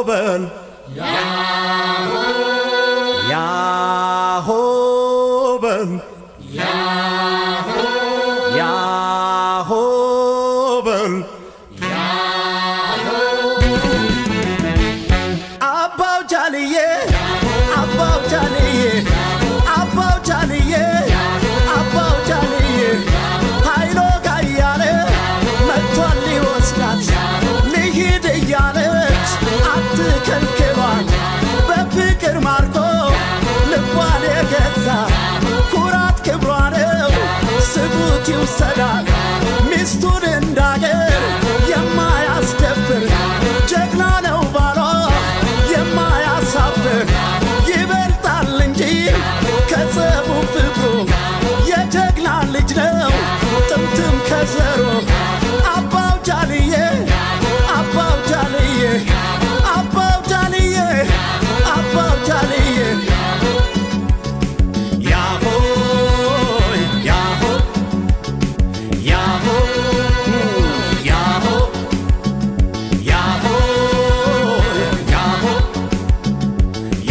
በል ያሆ በል ያሆ በል አባው ጃልዬ አባው ጃልዬ አባው ጃልዬ አባው ጃልዬ ኃይሎ ጋያለ መጥቷል ሊወስዳት ልሂድ እያለች አትከልክሏት በፍቅር ማርኮ ልቧን የገዛ ኩራት ክብሯ ነው ስጡት ይውሰዳት ሚስቱን እንዳገር የማያስደፍር ጀግና ነው ባሏ የማያሳፍር ይበልጣል እንጂ ከጸቡ ፍቅሩ የጀግና ልጅ ነው ጥምትም ከዘሮ አባው ጃልዬ አባው ጃልዬ አባው ጃልዬ አባው ጃልዬ ያሆ ያሆ ያሆ ያሆ ያሆ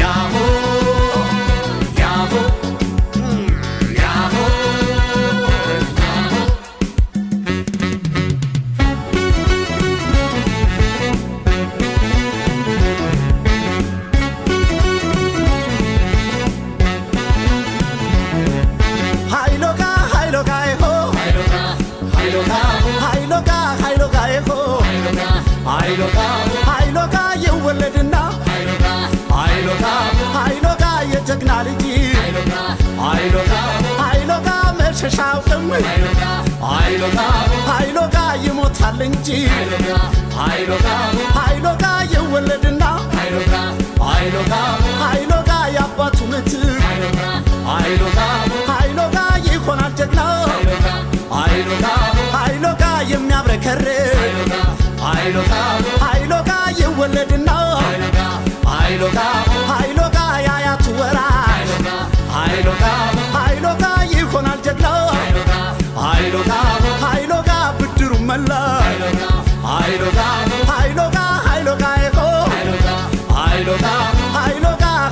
ያሆ ያሆ ያሆ ኃይሎጋ የወለድና ኃይሎጋ የጀግና ልጅ ኃይሎጋ መሸሻውቅም ኃይሎጋ ይሞታል እንጂ ኃይሎጋ የወለድና ኃይሎጋ የአባቱ ምትክ ኃይሎጋ ይሆናል ጀግና ኃይሎጋ የሚያብረከርክ ኃይሎጋ ይወለድና ኃይሎጋ ያያቱ ወራሽ ኃይሎጋ ይሆናል ጀግና ኃይሎጋ ብድሩ መላሽ ኃይሎጋ ይሆ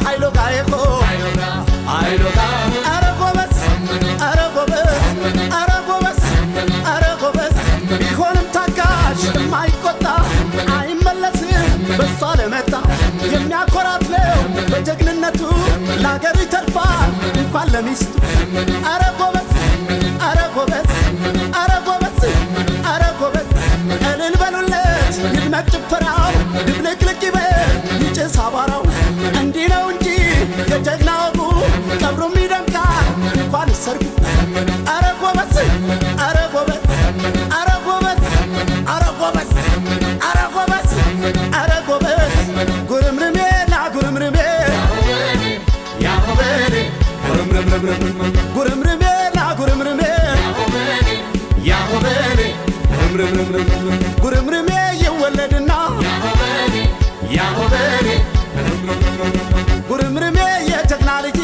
ኃይሎጋ ይሆ ኧረ ጎበዝ ኧረ ጎበዝ ኧረ ጎበዝ ኧረ ጎበዝ ቢሆንም ታጋሽ የማይቆጣ አይመለስም በሷ ለመጣ የሚያኮራት ነው በጀግንነቱ ለአገሩ ይተርፋል እንኳን ለሚስቱ ኧረ ጎበዝ ኧረ ጎበዝ ኧረ ጎበዝ ኧረ ጎበዝ እልል በሉለት ይድመቅ ጭፈራው ድብልቅልቅ ይበል ይጭስ አቧራው እንዲህ ነው እንጂ የጀግና ወጉ ቀብሩም ይደምቃል እንኳን ሰርጉ ኧረ ጎበዝ ኧረ ጎበዝ ኧረ ጎበዝ ኧረ ጎበዝ ኧረ ጎበዝ ኧረ ጎበዝ ጉርምርሜ ና ጉርምርሜ ያሆበሌ ጉርምርሜ ና ጉርምርሜ ያሆበሌ ጉርምርሜ ይወለድና ያሆበሌ ጉርምርሜ የጀግና ልጅ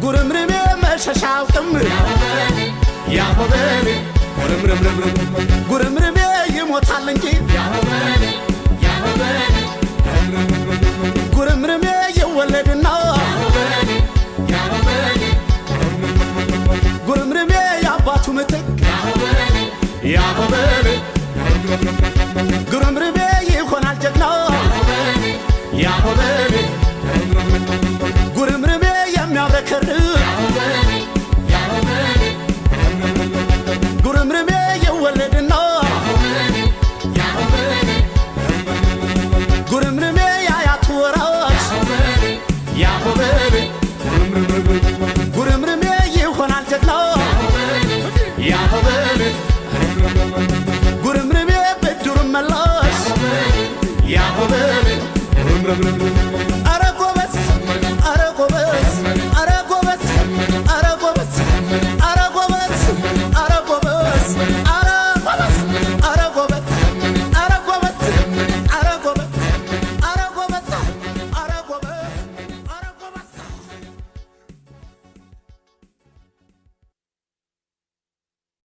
ጉርምርሜ መሸሻውቅም ያሆበሌ ጉርምርሜ ይሞታል እንጂ ጉርምርሜ ይወለድና ጉርምርሜ የአባቱ ምትክ ያሆበሌ ጉርምርሜ ይሆናል ጀግና ያሆበሌ ጉርምርሜ የሚያብረከርክ ጉርምርሜ የወለድና ጉርምርሜ ያያቱ ወራሽ ያሆበሌ ጉርምርሜ ይሆናል ጀግና ያሆበሌ ጉርምርሜ ብድሩን መላሽ ያሆበሌ